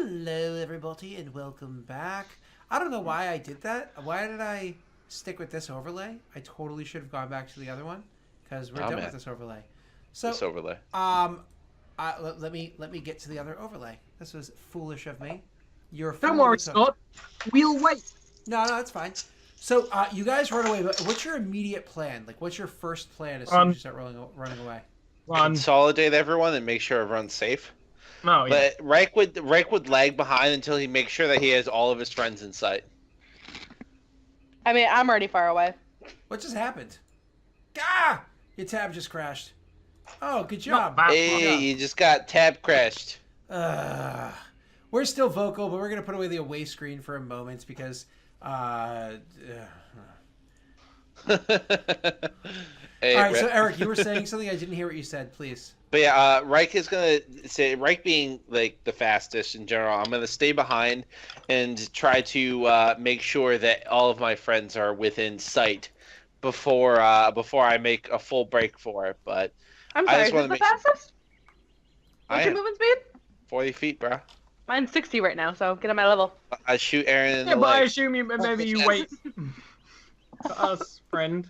Hello, everybody, and welcome back. I don't know why I did that. Why did I stick with this overlay? I totally should have gone back to the other one because we're done with this overlay. So, This overlay. let me get to the other overlay. This was foolish of me. You're a Don't fool worry, who took- Scott. We'll wait. No, that's fine. So, you guys run away. But what's your immediate plan? Like, what's your first plan as soon as you start running away? Run. Consolidate everyone and make sure everyone's safe. No, yeah. But Reich would lag behind until he makes sure that he has all of his friends in sight. I mean, I'm already far away. What just happened? Ah! Your tab just crashed. Oh, good job. Hey, you just got tab crashed. We're still vocal, but we're going to put away the away screen for a moment because... Hey, all right, so Eric, you were saying something. I didn't hear what you said. Please. But yeah, Reich is gonna say being like the fastest in general. I'm gonna stay behind and try to make sure that all of my friends are within sight before I make a full break for it. But I'm I sorry, just is wanna it the make- fastest? I What's your am movement speed? 40 feet, bro. Mine's 60 right now, so get on my level. I shoot Aaron in Yeah, the but I leg. assume maybe you wait for us, friend.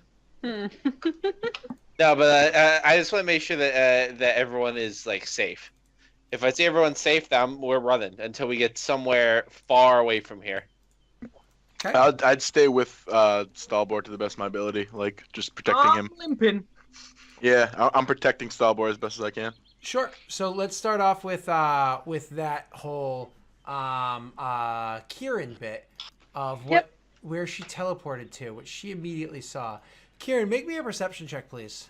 No, but I just want to make sure that that everyone is like safe. If I see everyone safe, then we're running until we get somewhere far away from here. Okay. I'd stay with Stalbor to the best of my ability, like just protecting him. Limping. Yeah, I'm protecting Stalbor as best as I can. Sure. So let's start off with that whole Kieran bit of where she teleported to, which she immediately saw. Kieran, make me a perception check, please.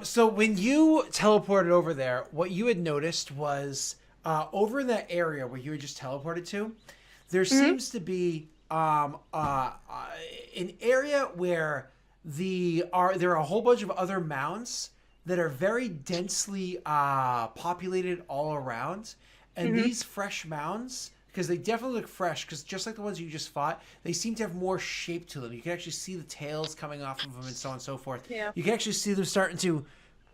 So when you teleported over there, what you had noticed was over in that area where you had just teleported to, there seems to be an area where there are a whole bunch of other mounds that are very densely populated all around. And these fresh mounds, because they definitely look fresh, because just like the ones you just fought, they seem to have more shape to them. You can actually see the tails coming off of them and so on and so forth. Yeah. You can actually see them starting to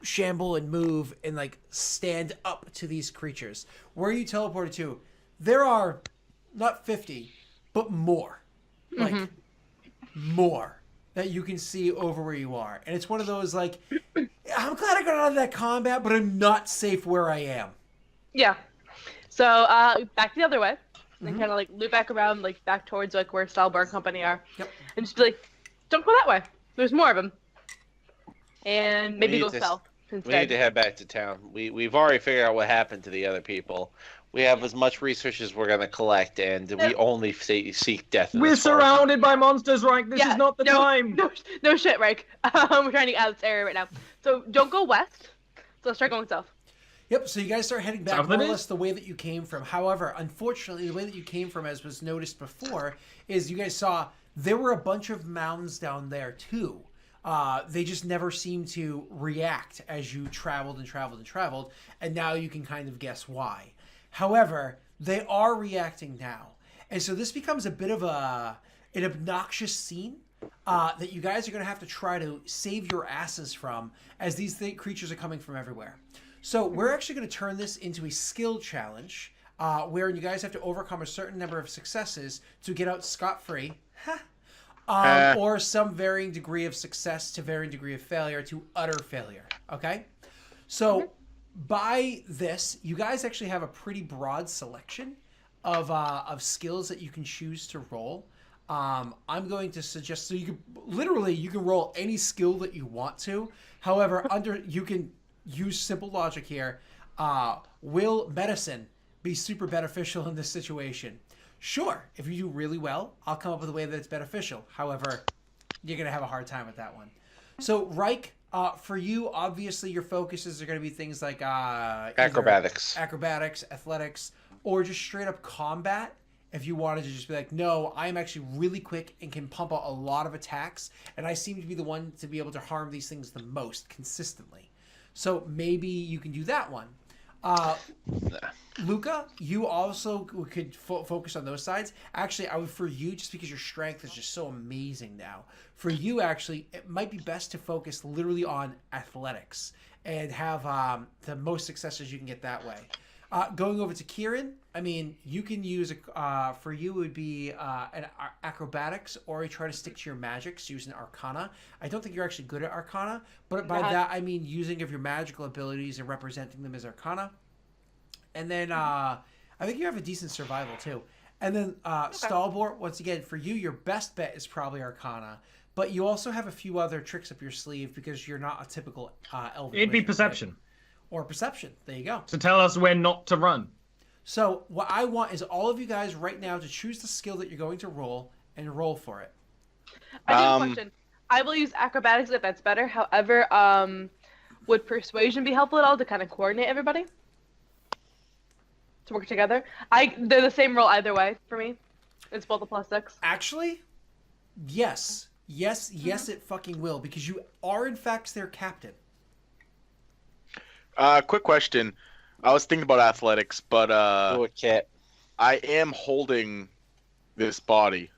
shamble and move and like stand up to these creatures. Where you teleported to, there are not 50, but more. Like more that you can see over where you are. And it's one of those like, I'm glad I got out of that combat, but I'm not safe where I am. Yeah. So, back the other way. And kind of like loop back around, like back towards like where Stalbar Company are. Yep. And just be like, don't go that way. There's more of them. And maybe go south We need instead. to head back to town. We've already figured out what happened to the other people. We have as much research as we're gonna collect, and we only seek death. In We're this forest. surrounded by monsters, right? This is not the time. No shit, Rick. We're trying to get out of this area right now. So don't go west. So let's start going south. Yep, so you guys start heading back South more or it is? less the way that you came from. However, unfortunately, the way that you came from, as was noticed before, is you guys saw there were a bunch of mounds down there too. They just never seemed to react as you traveled and traveled and traveled, and now you can kind of guess why. However, they are reacting now. And so this becomes a bit of an obnoxious scene that you guys are going to have to try to save your asses from as these creatures are coming from everywhere. So we're actually going to turn this into a skill challenge where you guys have to overcome a certain number of successes to get out scot-free. Or some varying degree of success to varying degree of failure to utter failure. Okay? So by this, you guys actually have a pretty broad selection of skills that you can choose to roll. I'm going to suggest, so you can roll any skill that you want to. However, you can use simple logic here. Will medicine be super beneficial in this situation? Sure, if you do really well, I'll come up with a way that it's beneficial. However, you're going to have a hard time with that one. So, Reich, for you, obviously your focuses are going to be things like Acrobatics, athletics, or just straight up combat. If you wanted to just be like, no, I'm actually really quick and can pump out a lot of attacks, and I seem to be the one to be able to harm these things the most consistently. So maybe you can do that one. Luca, you also could focus on those sides. Actually, I would for you just because your strength is just so amazing now. For you, actually, it might be best to focus literally on athletics and have the most successes you can get that way. Going over to Kieran, I mean, you can use for you it would be an acrobatics, or you try to stick to your magics using Arcana. I don't think you're actually good at Arcana, but by that I mean using of your magical abilities and representing them as Arcana. And then I think you have a decent survival too. And then Stalbor, once again, for you, your best bet is probably Arcana. But you also have a few other tricks up your sleeve because you're not a typical elven. It'd be wizard, perception. right? Or perception. There you go. To tell us when not to run. So what I want is all of you guys right now to choose the skill that you're going to roll and roll for it. I do have a question. I will use acrobatics if that's better. However, would persuasion be helpful at all to kind of coordinate everybody? To work together? They're the same roll either way for me. It's both a +6. Actually, yes. Yes, it fucking will, because you are in fact their captain. Quick question. I was thinking about athletics, but cat. I am holding this body.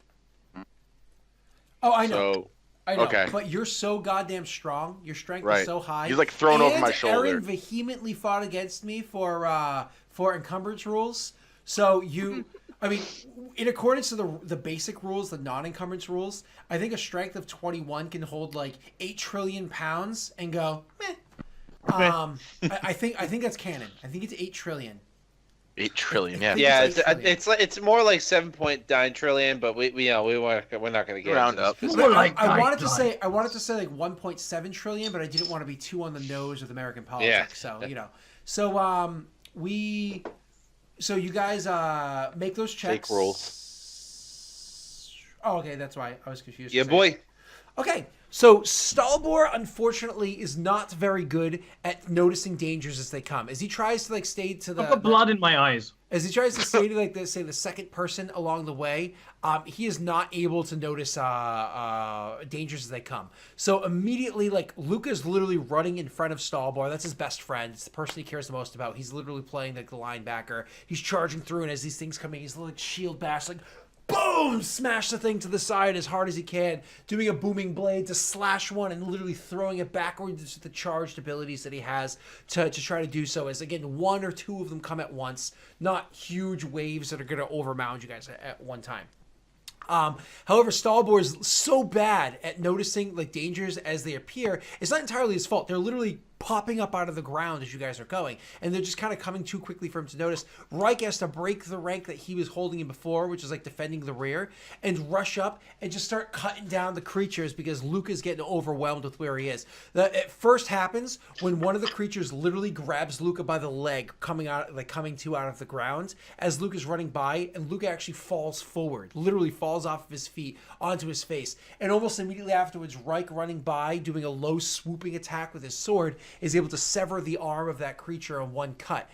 Oh, I know. So, I know. okay. But you're so goddamn strong. Your strength is so high. He's like thrown over my shoulder. Aaron vehemently fought against me for encumbrance rules. So you, I mean, in accordance to the basic rules, the non-encumbrance rules, I think a strength of 21 can hold like 8 trillion pounds and go, meh. I think that's canon. I think it's 8 trillion. 8 trillion, yeah. Yeah, it's more like 7.9 trillion, but we're not going to get round into up. this. I wanted to say like 1.7 trillion, but I didn't want to be too on the nose with American politics. Yeah. So so you guys make those checks. Fake rolls. Oh, okay, that's why I was confused. Yeah, boy. Okay, so Stalbor unfortunately is not very good at noticing dangers as they come. As he tries to like stay to the I've got blood in my eyes. As he tries to stay to like the second person along the way, he is not able to notice dangers as they come. So immediately, like Luca's literally running in front of Stalbor. That's his best friend. It's the person he cares the most about. He's literally playing like the linebacker. He's charging through, and as these things come in, he's like shield bash, like boom, smash the thing to the side as hard as he can, doing a booming blade to slash one and literally throwing it backwards with the charged abilities that he has to try to do so. As again, one or two of them come at once, not huge waves that are going to overmound you guys at one time. However, Stalbor is so bad at noticing like dangers as they appear. It's not entirely his fault. They're literally popping up out of the ground as you guys are going, and they're just kind of coming too quickly for him to notice. Reich has to break the rank that he was holding in before, which is like defending the rear, and rush up and just start cutting down the creatures because Luca's getting overwhelmed with where he is. It first happens when one of the creatures literally grabs Luca by the leg, coming to out of the ground as Luca's running by, and Luca actually falls forward, literally falls off of his feet onto his face, and almost immediately afterwards, Reich running by, doing a low swooping attack with his sword, is able to sever the arm of that creature in one cut,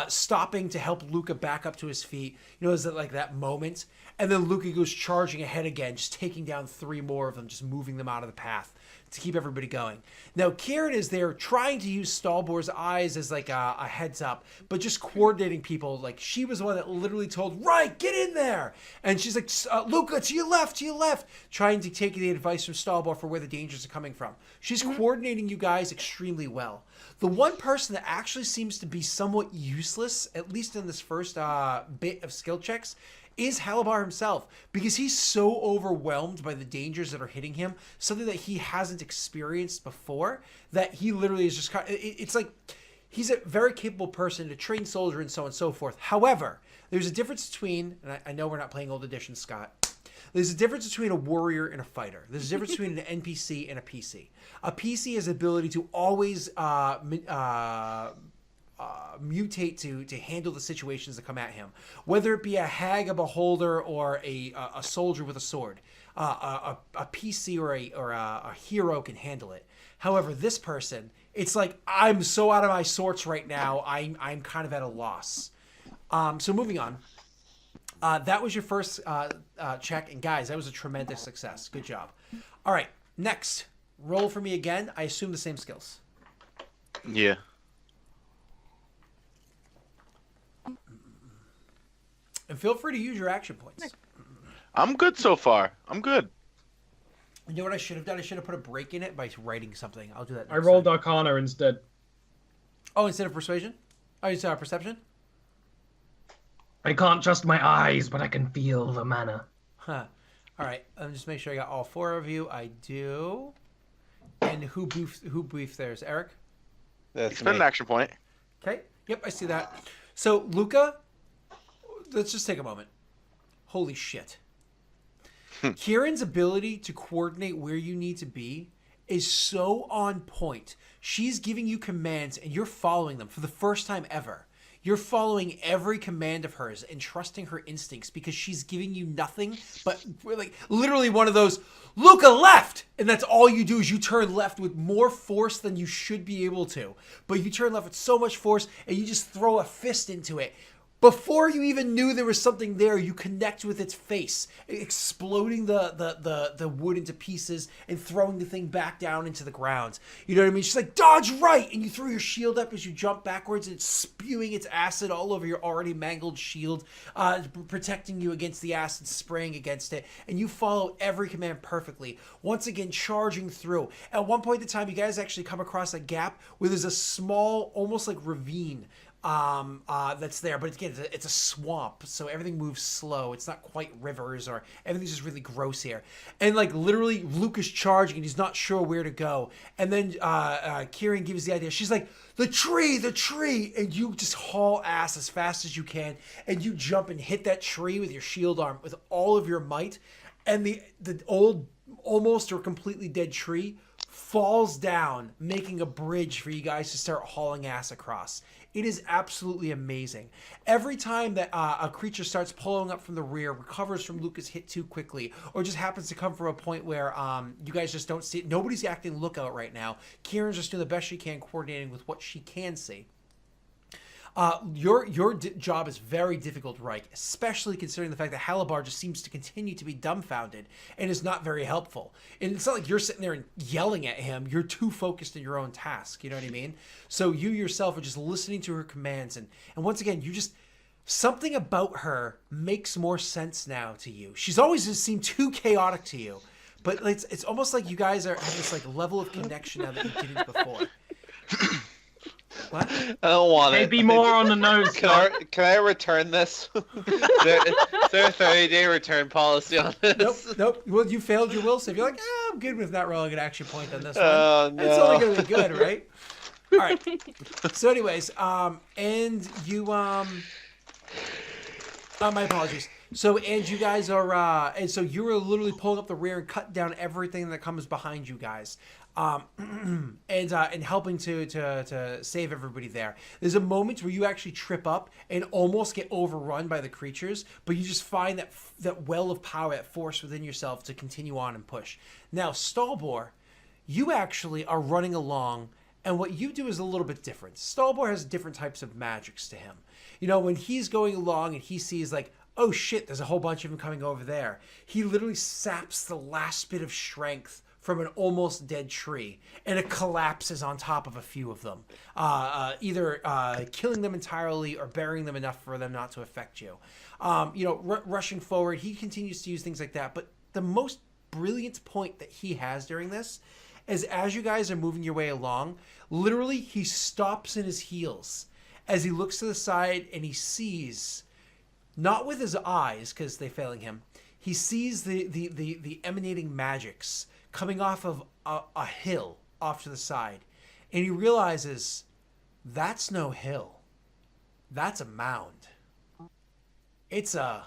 stopping to help Luca back up to his feet. You know, is that like that moment? And then Luca goes charging ahead again, just taking down 3 more of them, just moving them out of the path to keep everybody going. Now, Kieran is there trying to use Stalbor's eyes as like a heads up, but just coordinating people. Like, she was the one that literally told, right, get in there. And she's like, Luca, to your left, trying to take the advice from Stalbor for where the dangers are coming from. She's coordinating you guys extremely well. The one person that actually seems to be somewhat useless, at least in this first bit of skill checks, is Halabar himself, because he's so overwhelmed by the dangers that are hitting him, something that he hasn't experienced before, that he literally is just it's like he's a very capable person, a trained soldier, and so on and so forth. However, there's a difference between, and I know we're not playing old edition, Scott, there's a difference between a warrior and a fighter. There's a difference between an NPC and a PC. A PC has the ability to always mutate to handle the situations that come at him, whether it be a hag, a beholder, or a soldier with a sword. A PC or a hero can handle it. However, this person, it's like, I'm so out of my sorts right now, I'm kind of at a loss. So moving on. That was your first check, and guys, that was a tremendous success. Good job. All right, next, roll for me again. I assume the same skills. Yeah. And feel free to use your action points. Nice. I'm good so far. I'm good. You know what I should have done? I should have put a break in it by writing something. I'll do that next I rolled time. Arcana instead. Oh, instead of persuasion? Oh, you said perception? I can't trust my eyes, but I can feel the mana. Huh. All right. Let me just make sure I got all 4 of you. I do. And who briefed theirs? Eric? That's Spend an me. action point. Okay. Yep, I see that. So, Luca, let's just take a moment. Holy shit. Kieran's ability to coordinate where you need to be is so on point. She's giving you commands and you're following them for the first time ever. You're following every command of hers and trusting her instincts because she's giving you nothing but like literally one of those, Luca left! And that's all you do is you turn left with more force than you should be able to. But you turn left with so much force and you just throw a fist into it. Before you even knew there was something there, you connect with its face, exploding the wood into pieces and throwing the thing back down into the ground. You know what I mean? She's like, dodge right! And you throw your shield up as you jump backwards and it's spewing its acid all over your already mangled shield, protecting you against the acid spraying against it. And you follow every command perfectly. Once again, charging through. At one point in time, you guys actually come across a gap where there's a small, almost like ravine that's there, but again, it's a swamp, so everything moves slow. It's not quite rivers, or everything's just really gross here. And like literally, Luke is charging and he's not sure where to go. And then Kieran gives the idea. She's like, the tree, and you just haul ass as fast as you can, and you jump and hit that tree with your shield arm with all of your might, and the old, almost or completely dead tree falls down, making a bridge for you guys to start hauling ass across. It is absolutely amazing. Every time that a creature starts pulling up from the rear, recovers from Luca's hit too quickly, or just happens to come from a point where you guys just don't see it. Nobody's acting lookout right now. Kieran's just doing the best she can, coordinating with what she can see. Your job is very difficult, Reich, especially considering the fact that Halabar just seems to continue to be dumbfounded and is not very helpful. And it's not like you're sitting there and yelling at him. You're too focused in your own task. You know what I mean? So you yourself are just listening to her commands. And once again, you just... Something about her makes more sense now to you. She's always just seemed too chaotic to you. But it's almost like you guys have this like level of connection now that you didn't before. What? I don't want it. Maybe more on the nose. Can I return this? is there a 30-day return policy on this? Nope. Well, you failed your will save. You're like, I'm good with not rolling an action point on this one. Oh, no. It's only going to be good, right? All right. So, anyways, and you, my apologies. So, and you guys are, and so you're literally pulling up the rear and cut down everything that comes behind you guys. And helping to save everybody there. There's a moment where you actually trip up and almost get overrun by the creatures, but you just find that well of power, that force within yourself to continue on and push. Now, Stalbor, you actually are running along, and what you do is a little bit different. Stalbor has different types of magics to him. You know, when he's going along and he sees like, oh shit, there's a whole bunch of them coming over there, he literally saps the last bit of strength from an almost dead tree, and it collapses on top of a few of them, either killing them entirely or burying them enough for them not to affect you. Rushing forward, he continues to use things like that, but the most brilliant point that he has during this is as you guys are moving your way along, literally he stops in his heels as he looks to the side and he sees, not with his eyes because they're failing him, he sees the emanating magics coming off of a hill off to the side. And he realizes that's no hill. That's a mound. It's a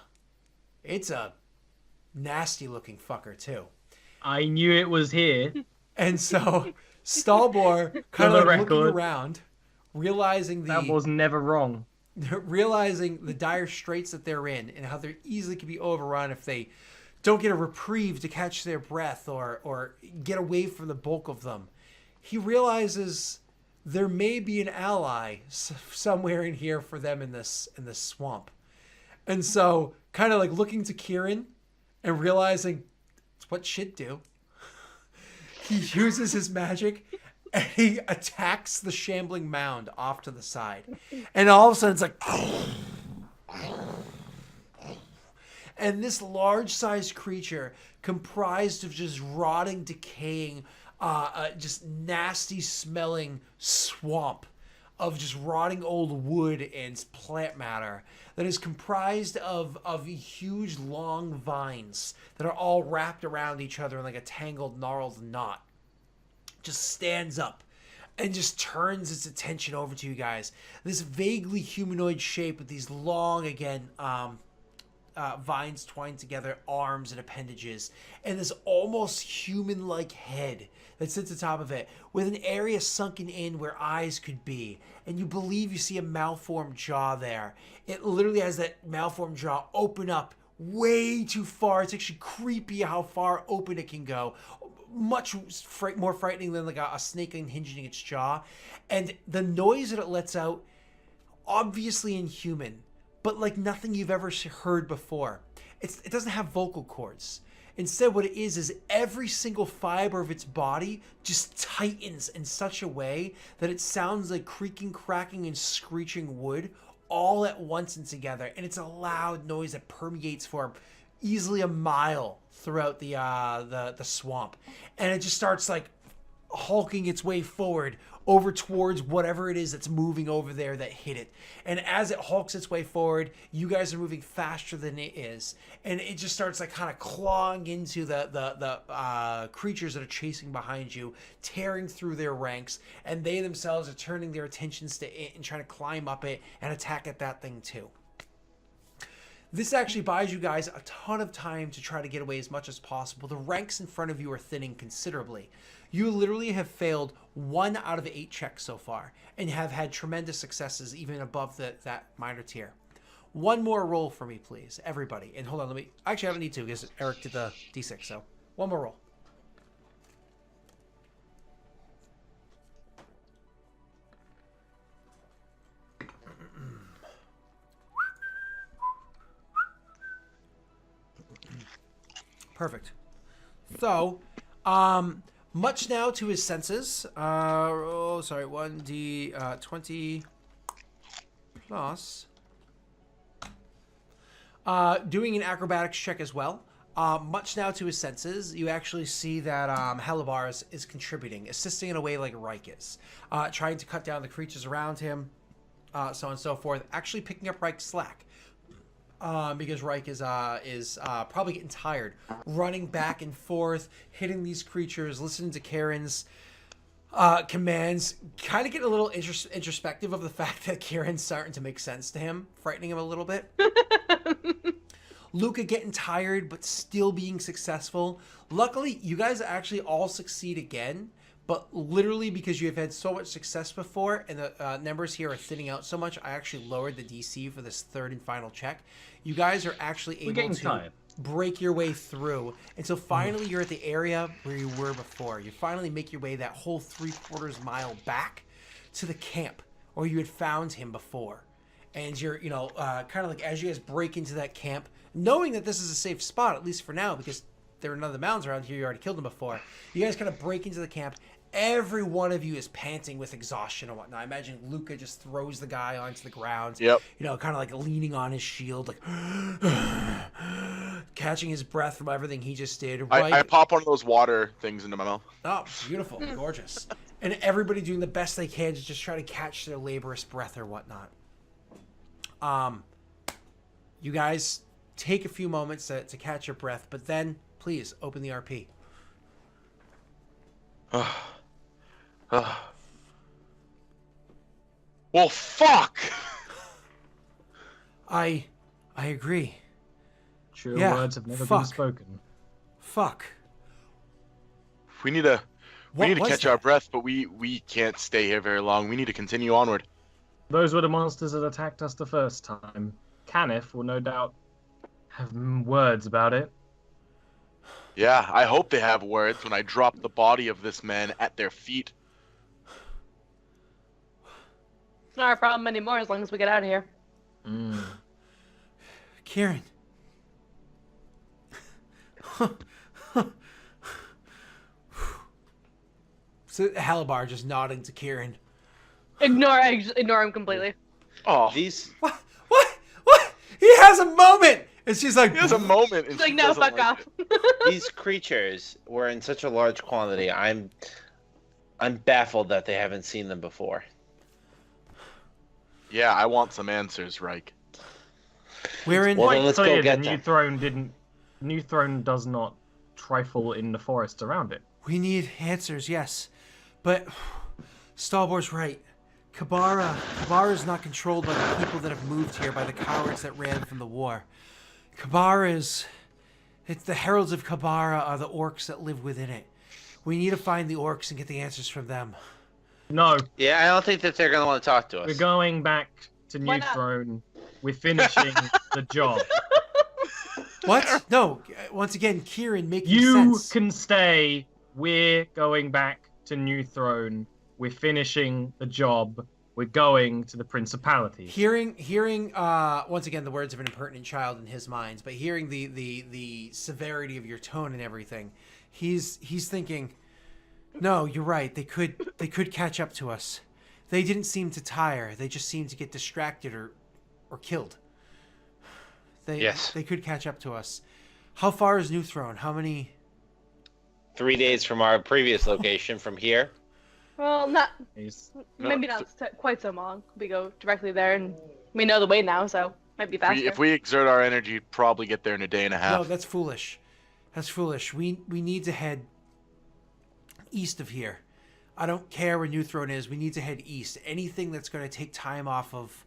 nasty looking fucker too. I knew it was here. And so Stalbor kind of like looking around, realizing That was never wrong. realizing the dire straits that they're in and how they easily could be overrun if they don't get a reprieve to catch their breath or get away from the bulk of them. He realizes there may be an ally somewhere in here for them in this swamp. And so kind of like looking to Kieran and realizing it's what shit do. He uses his magic and he attacks the shambling mound off to the side. And all of a sudden it's like And this large-sized creature, comprised of just rotting, decaying, just nasty-smelling swamp of just rotting old wood and plant matter that is comprised of huge, long vines that are all wrapped around each other in like a tangled, gnarled knot, just stands up and just turns its attention over to you guys. This vaguely humanoid shape with these long, again, vines twined together, arms and appendages, and this almost human-like head that sits atop of it with an area sunken in where eyes could be, and you believe you see a malformed jaw there. It literally has that malformed jaw open up way too far. It's actually creepy how far open it can go. Much more frightening than like a snake unhinging its jaw. And the noise that it lets out, obviously inhuman, but like nothing you've ever heard before. It doesn't have vocal cords. Instead, what it is every single fiber of its body just tightens in such a way that it sounds like creaking, cracking, and screeching wood all at once and together. And it's a loud noise that permeates for easily a mile throughout the swamp. And it just starts like hulking its way forward over towards whatever it is that's moving over there that hit it. And as it hulks its way forward, you guys are moving faster than it is. And it just starts like kind of clawing into the creatures that are chasing behind you, tearing through their ranks. And they themselves are turning their attentions to it and trying to climb up it and attack at that thing too. This actually buys you guys a ton of time to try to get away as much as possible. The ranks in front of you are thinning considerably. You literally have failed 1 out of 8 checks so far and have had tremendous successes even above that minor tier. One more roll for me, please, everybody. And hold on, actually I don't need to because Eric did the D6, so one more roll. Perfect. So, much now to his senses. 1d 20 plus. Doing an acrobatics check as well. Much now to his senses, you actually see that Halabar is contributing, assisting in a way like Reich is. Trying to cut down the creatures around him, so on and so forth. Actually picking up Reich's slack. Because Reich is probably getting tired, running back and forth, hitting these creatures, listening to Karen's commands, kind of getting a little introspective of the fact that Karen's starting to make sense to him, frightening him a little bit. Luca getting tired, but still being successful. Luckily, you guys actually all succeed again, but literally because you have had so much success before and the numbers here are thinning out so much, I actually lowered the DC for this third and final check. You guys are actually able to break your way through. And so finally you're at the area where you were before. You finally make your way that whole 3/4 mile back to the camp where you had found him before. And you're, kind of like as you guys break into that camp, knowing that this is a safe spot, at least for now, because there are none of the mounds around here, you already killed them before. You guys kind of break into the camp. Every one of you is panting with exhaustion and whatnot. I imagine Luca just throws the guy onto the ground. Yep. Kind of like leaning on his shield, like catching his breath from everything he just did. Right? I pop one of those water things into my mouth. Oh, beautiful, gorgeous. And everybody doing the best they can to just try to catch their laborious breath or whatnot. You guys take a few moments to catch your breath, but then please open the RP. Well, fuck! I agree. True words have never been spoken. Fuck. We need to catch that? our breath, but we can't stay here very long. We need to continue onward. Those were the monsters that attacked us the first time. Canif will no doubt have words about it. Yeah, I hope they have words when I drop the body of this man at their feet. It's not our problem anymore as long as we get out of here. Kieran. So Halabar just nodding to Kieran. Ignore him completely. Oh, These What? He has a moment And she's like, He has a moment. And She's like, she no, doesn't fuck like off. it. These creatures were in such a large quantity. I'm baffled that they haven't seen them before. Yeah, I want some answers, Reich. we're in. Well, then Quite let's go clear get that them. New Throne does not trifle in the forests around it. We need answers, yes. But Stalbor's right. Kabara is not controlled by the people that have moved here, by the cowards that ran from the war. It's the heralds of Kabara are the orcs that live within it. We need to find the orcs and get the answers from them. No, Yeah, I don't think that they're gonna want to talk to us. we're going back to Why New not? Throne. We're finishing the job. What? No. Once again, Kieran, making You sense. can stay. We're going back to New Throne. We're finishing the job. We're going to the Principality. Hearing once again the words of an impertinent child in his mind, but hearing the severity of your tone and everything, he's thinking, no, you're right. They could catch up to us. They didn't seem to tire. They just seemed to get distracted or killed. Yes. They could catch up to us. How far is New Throne? How many? 3 days from our previous location from here. Well, not He's- maybe not quite so long. We go directly there, and we know the way now, so might be faster. If we exert our energy, probably get there in a day and a half. No, that's foolish. That's foolish. We need to head east of here. I don't care where New Throne is. We need to head east. Anything that's going to take time off of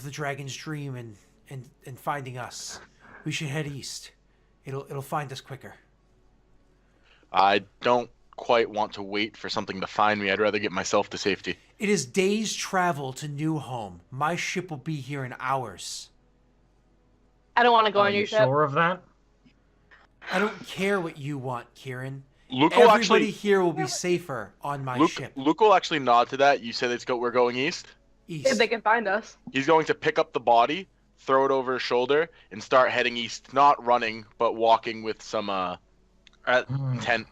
the Dragon's Dream and finding us. We should head east. It'll find us quicker. I don't quite want to wait for something to find me. I'd rather get myself to safety. It is days' travel to New Home. My ship will be here in hours. I don't want to go Are on you your ship. sure of that? I don't care what you want, Kieran. Luke will Everybody actually. here will be safer on my ship. Luke will actually nod to that. You said we're going east. If East. they can find us. He's going to pick up the body, throw it over his shoulder, and start heading east. Not running, but walking with some tent.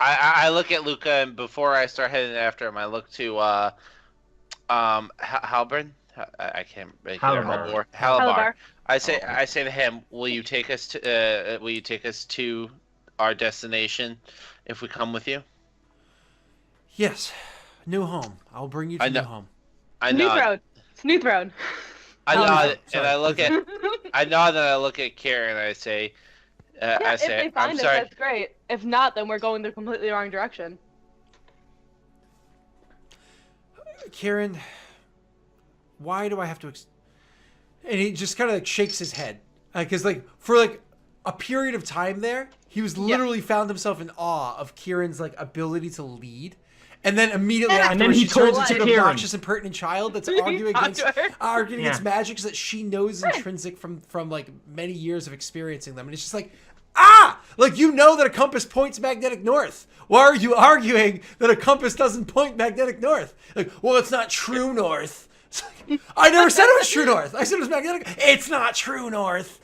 I look at Luca, and before I start heading after him, I look to Halbern. I can't make Halabar. Halabar. I say to him, will you take us to our destination if we come with you? Yes. New Home. I'll bring you to I know. New Home. I New nod. Throne. It's New Throne. I Oh, nod, no, and sorry. I look at I nod, and I look at Karen, and I say, Yeah, I if say, they I'm find us, sorry. that's great. If not, then we're going the completely wrong direction. Kieran, why do I have to... And he just kind of like shakes his head. Because for a period of time there, he was literally found himself in awe of Kieran's ability to lead. And then immediately Yeah. afterwards, And then he she turns told into an Kieran. obnoxious, impertinent child that's arguing Talked to her. against magics that she knows intrinsic from many years of experiencing them. And it's just you know that a compass points magnetic north. Why are you arguing that a compass doesn't point magnetic north? Well, it's not true north. I never said it was true north. I said it was magnetic. It's not true north.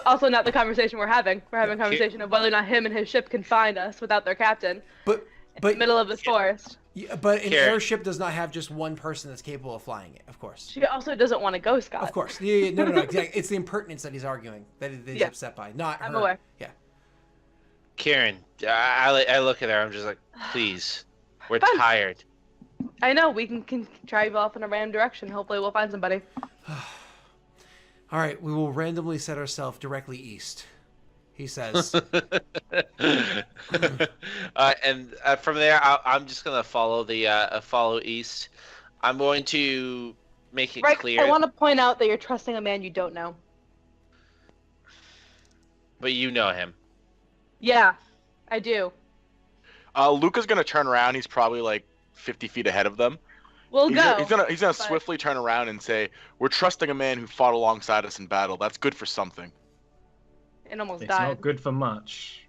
Also, not the conversation we're having. We're having a conversation of whether or not him and his ship can find us without their captain But in the middle of this forest. but an Kieran. airship does not have just one person that's capable of flying it. Of course. She also doesn't want to go, Scott. Of course. Yeah, no. Exactly. It's the impertinence that he's arguing, that he's Yeah. upset by, not I'm her. aware. Yeah. Karen, I look at her. I'm just like, please, we're Fine. tired. I know, we can drive off in a random direction. Hopefully we'll find somebody. All right, we will randomly set ourselves directly east. He says. And from there, I'm just gonna follow follow east. I'm going to make it Right, clear. I want to point out that you're trusting a man you don't know. But you know him. Yeah, I do. Luca's gonna turn around. He's probably 50 feet ahead of them. We'll go. He's gonna but- swiftly turn around and say, "We're trusting a man who fought alongside us in battle. That's good for something." And almost It's died. not good for much.